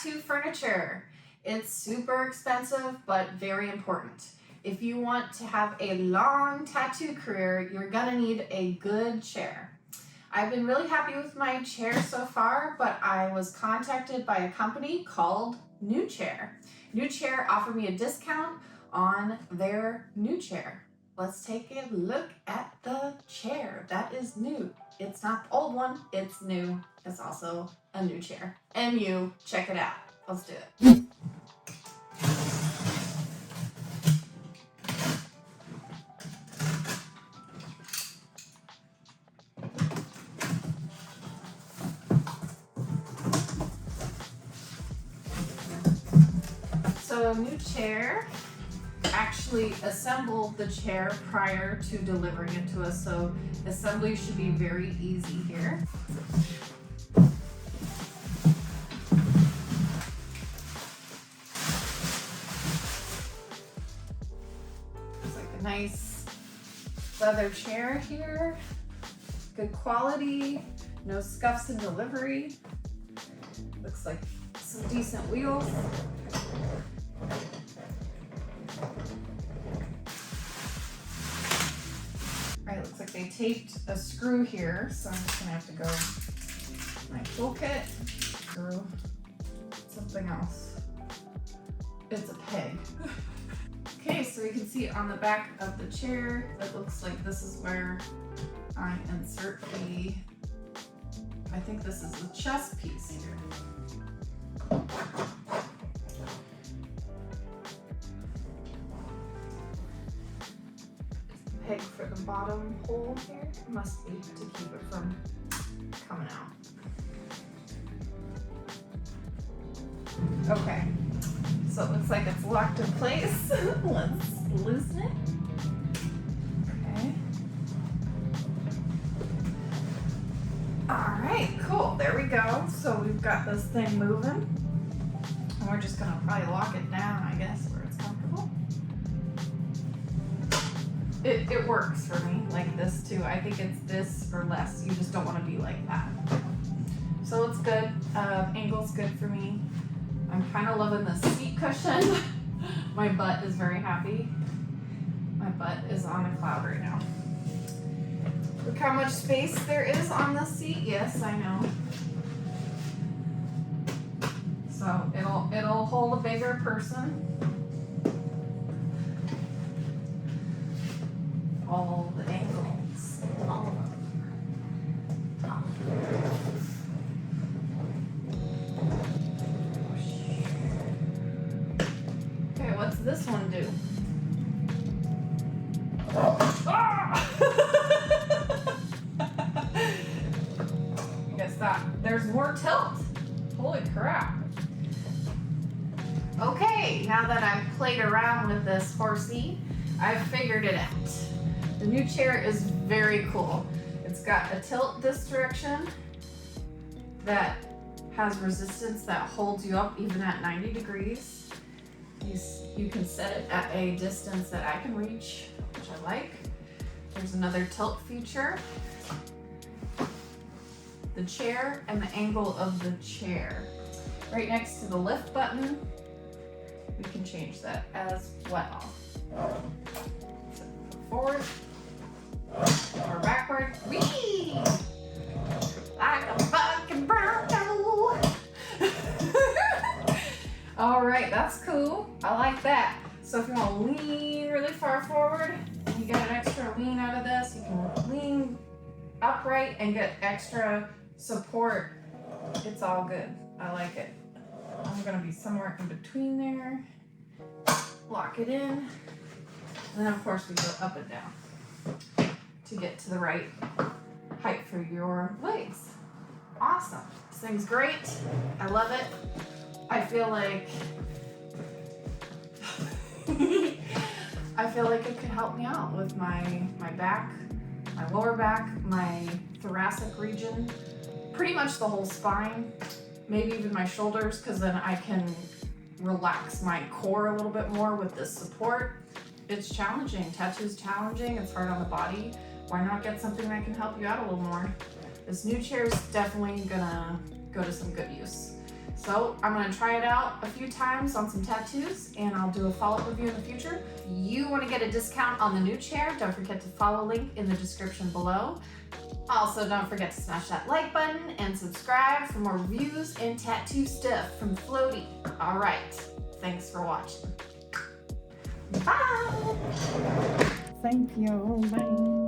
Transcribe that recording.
tattoo furniture. It's super expensive, but very important. If you want to have a long tattoo career, you're gonna need a good chair. I've been really happy with my chair so far, but I was contacted by a company called NuChair. NuChair offered me a discount on their NuChair. Let's take a look at the chair. That is new. It's not the old one, it's new. It's also a new chair. NU, check it out. Let's do it. So NuChair actually assembled the chair prior to delivering it to us, so assembly should be very easy here. It's like a nice leather chair here, good quality, no scuffs in delivery. Looks like some decent wheels. Alright, looks like they taped a screw here, so I'm just gonna have to go my toolkit, screw something else. It's a peg. Okay, so you can see on the back of the chair, it looks like this is where I insert I think this is the chest piece here. Peg for the bottom hole here. It must be to keep it from coming out. Okay, so it looks like it's locked in place. Let's loosen it. Okay. All right, cool, there we go. So we've got this thing moving. And we're just gonna probably lock it down, I guess, where it's comfortable. It works for me, like this too. I think it's this or less. You just don't want to be like that. So it's good. Angle's good for me. I'm kind of loving the seat cushion. My butt is very happy. My butt is on a cloud right now. Look how much space there is on the seat. Yes, I know. So it'll hold a bigger person. All the angles, all of them. Okay, what's this one do? Ah! I guess that there's more tilt. Holy crap. Okay, now that I've played around with this horsey, I've figured it out. The NuChair is very cool. It's got a tilt this direction that has resistance that holds you up even at 90 degrees. You can set it at a distance that I can reach, which I like. There's another tilt feature. The chair and the angle of the chair. Right next to the lift button, we can change that as well. So forward or backward. Whee! Like a fucking Bronco. All right, that's cool. I like that. So if you want to lean really far forward, you get an extra lean out of this. You can lean upright and get extra support. It's all good. I like it. I'm gonna be somewhere in between there. Lock it in. And then of course we go up and down to get to the right height for your legs. Awesome. This thing's great. I love it. I feel like it could help me out with my back, my lower back, my thoracic region, pretty much the whole spine, maybe even my shoulders, because then I can relax my core a little bit more with this support. It's challenging. Tattoo's challenging. It's hard on the body. Why not get something that can help you out a little more? This NuChair is definitely gonna go to some good use. So I'm gonna try it out a few times on some tattoos and I'll do a follow-up review in the future. If you wanna get a discount on the NuChair, don't forget to follow link in the description below. Also, don't forget to smash that like button and subscribe for more reviews and tattoo stuff from Floaty. All right, thanks for watching. Bye. Thank you. Bye.